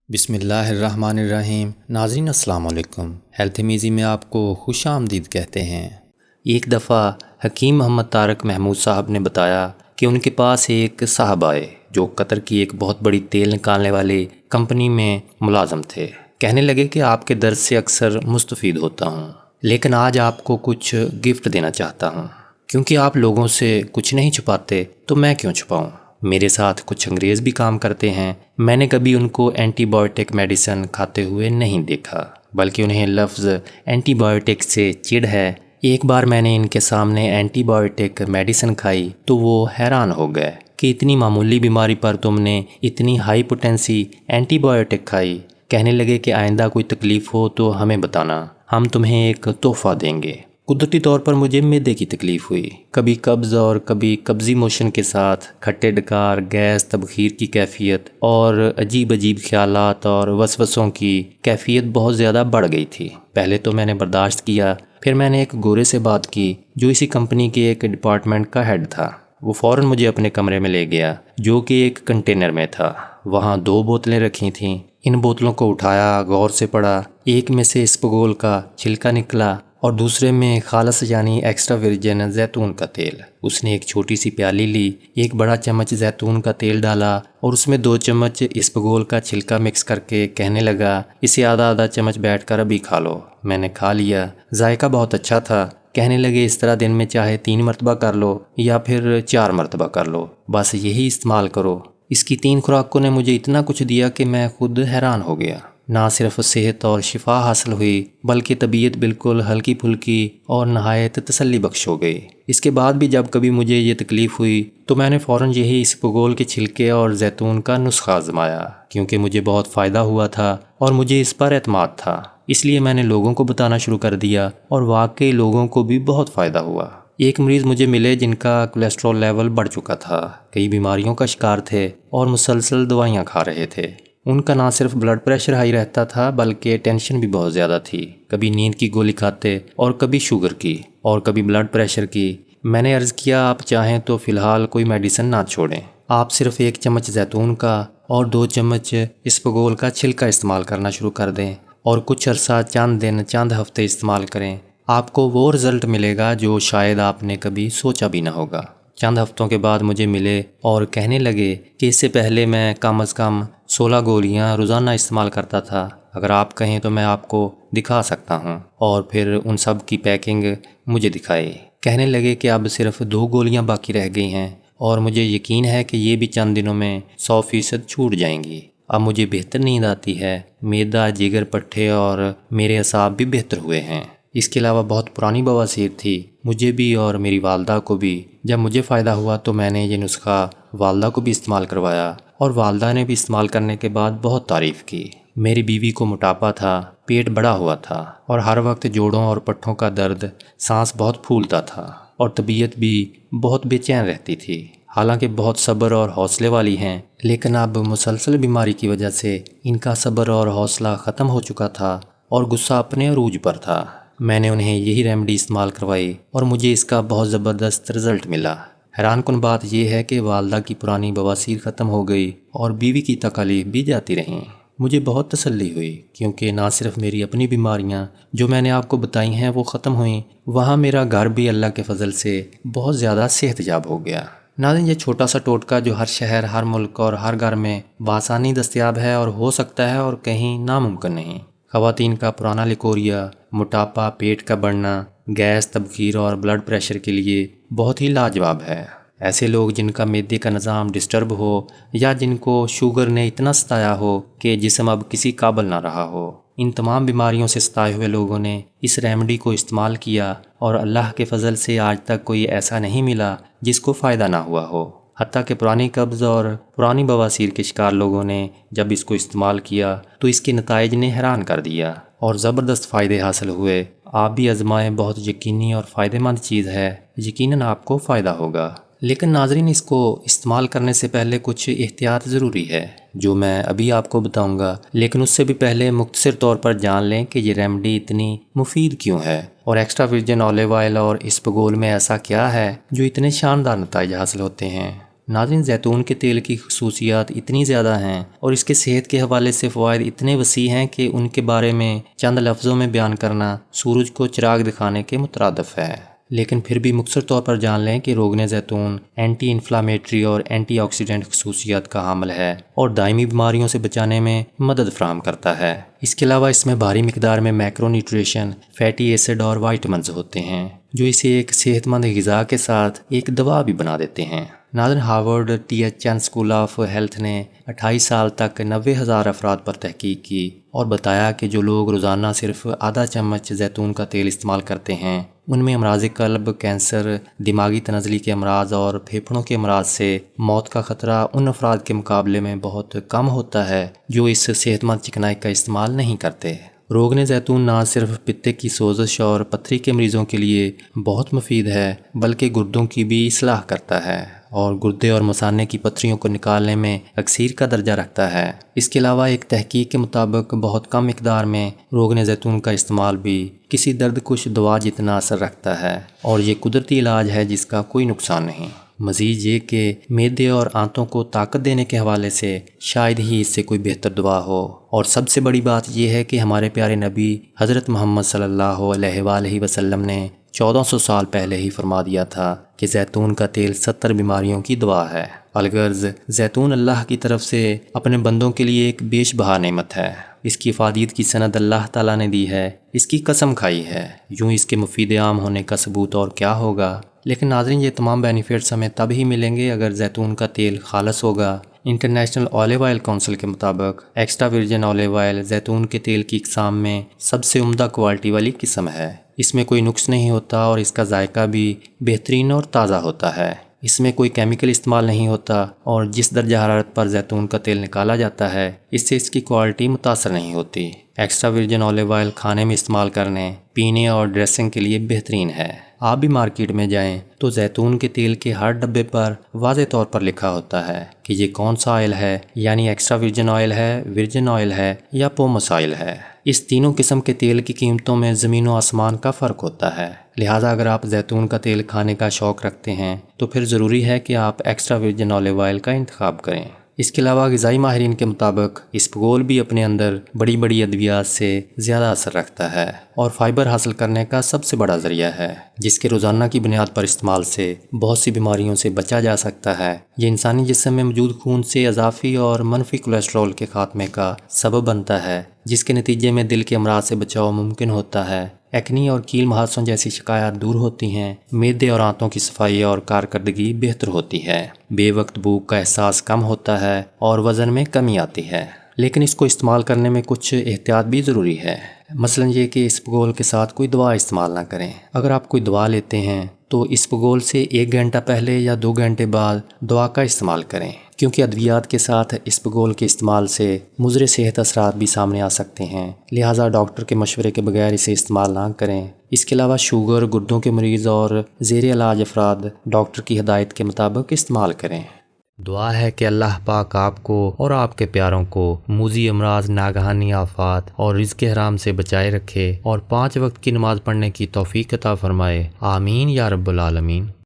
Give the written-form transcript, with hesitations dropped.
بسم اللہ الرحمن الرحیم۔ ناظرین السلام علیکم۔ ہیلتھ میزی میں آپ کو خوش آمدید کہتے ہیں۔ ایک دفعہ حکیم محمد طارق محمود صاحب نے بتایا کہ ان کے پاس ایک صاحب آئے جو قطر کی ایک بہت بڑی تیل نکالنے والی کمپنی میں ملازم تھے۔ کہنے لگے کہ آپ کے درس سے اکثر مستفید ہوتا ہوں، لیکن آج آپ کو کچھ گفٹ دینا چاہتا ہوں۔ کیونکہ آپ لوگوں سے کچھ نہیں چھپاتے تو میں کیوں چھپاؤں؟ میرے ساتھ کچھ انگریز بھی کام کرتے ہیں، میں نے کبھی ان کو اینٹی بایوٹک میڈیسن کھاتے ہوئے نہیں دیکھا، بلکہ انہیں لفظ اینٹی بایوٹک سے چڑ ہے۔ ایک بار میں نے ان کے سامنے اینٹی بایوٹک میڈیسن کھائی تو وہ حیران ہو گئے کہ اتنی معمولی بیماری پر تم نے اتنی ہائی پوٹینسی اینٹی بایوٹک کھائی۔ کہنے لگے کہ آئندہ کوئی تکلیف ہو تو ہمیں بتانا، ہم تمہیں ایک تحفہ دیں گے۔ قدرتی طور پر مجھے معدے کی تکلیف ہوئی، کبھی قبض اور کبھی قبضی موشن کے ساتھ، کھٹے ڈکار، گیس، تبخیر کی کیفیت اور عجیب خیالات اور وسوسوں کی کیفیت بہت زیادہ بڑھ گئی تھی۔ پہلے تو میں نے برداشت کیا، پھر میں نے ایک گورے سے بات کی جو اسی کمپنی کے ایک ڈپارٹمنٹ کا ہیڈ تھا۔ وہ فوراً مجھے اپنے کمرے میں لے گیا جو کہ ایک کنٹینر میں تھا۔ وہاں 2 بوتلیں رکھی تھیں۔ ان بوتلوں کو اٹھایا، غور سے پڑھا۔ ایک میں سے اسپغول کا چھلکا نکلا اور دوسرے میں خالص یعنی ایکسٹرا ورجن زیتون کا تیل۔ اس نے ایک چھوٹی سی پیالی لی، ایک بڑا چمچ زیتون کا تیل ڈالا اور اس میں 2 چمچ اسپغول کا چھلکا مکس کر کے کہنے لگا، اسے آدھا چمچ بیٹھ کر ابھی کھا لو۔ میں نے کھا لیا، ذائقہ بہت اچھا تھا۔ کہنے لگے اس طرح دن میں چاہے 3 مرتبہ کر لو یا پھر 4 مرتبہ کر لو، بس یہی استعمال کرو۔ اس کی 3 خوراکوں نے مجھے اتنا کچھ دیا کہ میں خود حیران ہو گیا۔ نہ صرف صحت اور شفا حاصل ہوئی بلکہ طبیعت بالکل ہلکی پھلکی اور نہایت تسلی بخش ہو گئی۔ اس کے بعد بھی جب کبھی مجھے یہ تکلیف ہوئی تو میں نے فوراً یہی اسپغول کے چھلکے اور زیتون کا نسخہ آزمایا، کیونکہ مجھے بہت فائدہ ہوا تھا اور مجھے اس پر اعتماد تھا۔ اس لیے میں نے لوگوں کو بتانا شروع کر دیا اور واقعی لوگوں کو بھی بہت فائدہ ہوا۔ ایک مریض مجھے ملے جن کا کولیسٹرول لیول بڑھ چکا تھا، کئی بیماریوں کا شکار تھے اور مسلسل دوائیاں کھا رہے تھے۔ ان کا نہ صرف بلڈ پریشر ہائی رہتا تھا بلکہ ٹینشن بھی بہت زیادہ تھی، کبھی نیند کی گولی کھاتے اور کبھی شوگر کی اور کبھی بلڈ پریشر کی۔ میں نے عرض کیا آپ چاہیں تو فی الحال کوئی میڈیسن نہ چھوڑیں، آپ صرف 1 چمچ زیتون کا اور 2 چمچ اسپغول کا چھلکا استعمال کرنا شروع کر دیں اور کچھ عرصہ، چند دن، چند ہفتے استعمال کریں، آپ کو وہ رزلٹ ملے گا جو شاید آپ نے کبھی سوچا بھی نہ ہوگا۔ چند ہفتوں کے بعد مجھے ملے اور کہنے لگے کہ اس سے پہلے میں کم از کم 16 گولیاں روزانہ استعمال کرتا تھا، اگر آپ کہیں تو میں آپ کو دکھا سکتا ہوں، اور پھر ان سب کی پیکنگ مجھے دکھائی۔ کہنے لگے کہ اب صرف 2 گولیاں باقی رہ گئی ہیں اور مجھے یقین ہے کہ یہ بھی چند دنوں میں 100% چھوٹ جائیں گی۔ اب مجھے بہتر نیند آتی ہے، معدہ، جگر، پٹھے اور میرے اعصاب بھی بہتر ہوئے ہیں۔ اس کے علاوہ بہت پرانی بواسیر تھی مجھے بھی اور میری والدہ کو بھی۔ جب مجھے فائدہ ہوا تو میں نے یہ نسخہ والدہ کو بھی استعمال کروایا اور والدہ نے بھی استعمال کرنے کے بعد بہت تعریف کی۔ میری بیوی کو موٹاپا تھا، پیٹ بڑا ہوا تھا اور ہر وقت جوڑوں اور پٹھوں کا درد، سانس بہت پھولتا تھا اور طبیعت بھی بہت بے چین رہتی تھی۔ حالانکہ بہت صبر اور حوصلے والی ہیں، لیکن اب مسلسل بیماری کی وجہ سے ان کا صبر اور حوصلہ ختم ہو چکا تھا اور غصہ اپنے عروج پر تھا۔ میں نے انہیں یہی ریمیڈی استعمال کروائی اور مجھے اس کا بہت زبردست رزلٹ ملا۔ حیران کن بات یہ ہے کہ والدہ کی پرانی بواسیر ختم ہو گئی اور بیوی کی تکالیف بھی جاتی رہیں۔ مجھے بہت تسلی ہوئی کیونکہ نہ صرف میری اپنی بیماریاں جو میں نے آپ کو بتائی ہیں وہ ختم ہوئیں، وہاں میرا گھر بھی اللہ کے فضل سے بہت زیادہ صحت یاب ہو گیا۔ ناظرین، یہ چھوٹا سا ٹوٹکا جو ہر شہر، ہر ملک اور ہر گھر میں بآسانی دستیاب ہے اور ہو سکتا ہے اور کہیں ناممکن نہیں۔ خواتین کا پرانا لکوریا، موٹاپا، پیٹ کا بڑھنا، گیس، تبخیر اور بلڈ پریشر کے لیے بہت ہی لاجواب ہے۔ ایسے لوگ جن کا معدے کا نظام ڈسٹرب ہو یا جن کو شوگر نے اتنا ستایا ہو کہ جسم اب کسی قابل نہ رہا ہو، ان تمام بیماریوں سے ستائے ہوئے لوگوں نے اس ریمیڈی کو استعمال کیا اور اللہ کے فضل سے آج تک کوئی ایسا نہیں ملا جس کو فائدہ نہ ہوا ہو۔ حتیٰ کہ پرانی قبض اور پرانی بواسیر کے شکار لوگوں نے جب اس کو استعمال کیا تو اس کے نتائج نے حیران کر دیا اور زبردست فائدے حاصل ہوئے۔ آپ بھی آزمائیں، بہت یقینی اور فائدہ مند چیز ہے، یقیناً آپ کو فائدہ ہوگا۔ لیکن ناظرین، اس کو استعمال کرنے سے پہلے کچھ احتیاط ضروری ہے جو میں ابھی آپ کو بتاؤں گا، لیکن اس سے بھی پہلے مختصر طور پر جان لیں کہ یہ ریمیڈی اتنی مفید کیوں ہے اور ایکسٹرا ورجن اولیو آئل اور اسپغول میں ایسا کیا ہے جو اتنے شاندار نتائج حاصل ہوتے ہیں۔ ناظرین، زیتون کے تیل کی خصوصیات اتنی زیادہ ہیں اور اس کے صحت کے حوالے سے فوائد اتنے وسیع ہیں کہ ان کے بارے میں چند لفظوں میں بیان کرنا سورج کو چراغ دکھانے کے مترادف ہے۔ لیکن پھر بھی مختصر طور پر جان لیں کہ روغن زیتون اینٹی انفلامیٹری اور اینٹی آکسیڈنٹ خصوصیات کا حامل ہے اور دائمی بیماریوں سے بچانے میں مدد فراہم کرتا ہے۔ اس کے علاوہ اس میں بھاری مقدار میں میکرو نیوٹریشن، فیٹی ایسڈ اور وائٹامنز ہوتے ہیں جو اسے ایک صحت مند غذا کے ساتھ ایک دوا بھی بنا دیتے ہیں۔ ناظرین، Harvard THN school of health نے 28 سال تک 90,000 افراد پر تحقیق کی اور بتایا کہ جو لوگ روزانہ صرف آدھا چمچ زیتون کا تیل استعمال کرتے ہیں ان میں امراض قلب، کینسر، دماغی تنزلی کے امراض اور پھیپھڑوں کے امراض سے موت کا خطرہ ان افراد کے مقابلے میں بہت کم ہوتا ہے جو اس صحت مند چکنائی کا استعمال نہیں کرتے۔ روغن زیتون نہ صرف پتے کی سوزش اور پتھری کے مریضوں کے لیے بہت مفید ہے بلکہ گردوں کی بھی اصلاح کرتا ہے اور گردے اور مثانے کی پتھریوں کو نکالنے میں اکسیر کا درجہ رکھتا ہے۔ اس کے علاوہ ایک تحقیق کے مطابق بہت کم مقدار میں روغن زیتون کا استعمال بھی کسی درد کش دوا جتنا اثر رکھتا ہے اور یہ قدرتی علاج ہے جس کا کوئی نقصان نہیں۔ مزید یہ کہ معدے اور آنتوں کو طاقت دینے کے حوالے سے شاید ہی اس سے کوئی بہتر دوا ہو، اور سب سے بڑی بات یہ ہے کہ ہمارے پیارے نبی حضرت محمد صلی اللہ علیہ وآلہ وسلم نے 1400 سال پہلے ہی فرما دیا تھا کہ زیتون کا تیل 70 بیماریوں کی دوا ہے۔ الغرض زیتون اللہ کی طرف سے اپنے بندوں کے لیے ایک بیش بہا نعمت ہے۔ اس کی افادیت کی سند اللہ تعالیٰ نے دی ہے، اس کی قسم کھائی ہے، یوں اس کے مفید عام ہونے کا ثبوت اور کیا ہوگا۔ لیکن ناظرین، یہ تمام بینیفٹس ہمیں تب ہی ملیں گے اگر زیتون کا تیل خالص ہوگا۔ انٹرنیشنل آلیو آئل کونسل کے مطابق ایکسٹرا ورجن آلیو آئل زیتون کے تیل کی اقسام میں سب سے عمدہ کوالٹی والی قسم ہے۔ اس میں کوئی نقص نہیں ہوتا اور اس کا ذائقہ بھی بہترین اور تازہ ہوتا ہے۔ اس میں کوئی کیمیکل استعمال نہیں ہوتا اور جس درجہ حرارت پر زیتون کا تیل نکالا جاتا ہے اس سے اس کی کوالٹی متاثر نہیں ہوتی۔ ایکسٹرا ورجن آلیو آئل کھانے میں استعمال کرنے، پینے اور ڈریسنگ کے لیے بہترین ہے۔ آپ بھی مارکیٹ میں جائیں تو زیتون کے تیل کے ہر ڈبے پر واضح طور پر لکھا ہوتا ہے کہ یہ کون سا آئل ہے، یعنی ایکسٹرا ورجن آئل ہے یا پومس آئل ہے۔ اس تینوں قسم کے تیل کی قیمتوں میں زمین و آسمان کا فرق ہوتا ہے، لہٰذا اگر آپ زیتون کا تیل کھانے کا شوق رکھتے ہیں تو پھر ضروری ہے کہ آپ ایکسٹرا ورجن آلیو آئل کا انتخاب کریں۔ اس کے علاوہ غذائی ماہرین کے مطابق اسپغول بھی اپنے اندر بڑی بڑی ادویات سے زیادہ اثر رکھتا ہے اور فائبر حاصل کرنے کا سب سے بڑا ذریعہ ہے، جس کے روزانہ کی بنیاد پر استعمال سے بہت سی بیماریوں سے بچا جا سکتا ہے۔ یہ انسانی جسم میں موجود خون سے اضافی اور منفی کولیسٹرول کے خاتمے کا سبب بنتا ہے، جس کے نتیجے میں دل کے امراض سے بچاؤ ممکن ہوتا ہے، ایکنی اور کیل محاسوں جیسی شکایات دور ہوتی ہیں، معدے اور آنتوں کی صفائی اور کارکردگی بہتر ہوتی ہے، بے وقت بھوک کا احساس کم ہوتا ہے اور وزن میں کمی آتی ہے۔ لیکن اس کو استعمال کرنے میں کچھ احتیاط بھی ضروری ہے، مثلا یہ کہ اسپغول کے ساتھ کوئی دوا استعمال نہ کریں۔ اگر آپ کوئی دوا لیتے ہیں تو اسپغول سے 1 گھنٹہ پہلے یا 2 گھنٹے بعد دوا کا استعمال کریں، کیونکہ ادویات کے ساتھ اسپغول کے استعمال سے مضر صحت اثرات بھی سامنے آ سکتے ہیں، لہٰذا ڈاکٹر کے مشورے کے بغیر اسے استعمال نہ کریں۔ اس کے علاوہ شوگر، گردوں کے مریض اور زیر علاج افراد ڈاکٹر کی ہدایت کے مطابق استعمال کریں۔ دعا ہے کہ اللہ پاک آپ کو اور آپ کے پیاروں کو موذی امراض، ناگہانی آفات اور رزق حرام سے بچائے رکھے اور 5 وقت کی نماز پڑھنے کی توفیق عطا فرمائے۔ آمین یا رب العالمین۔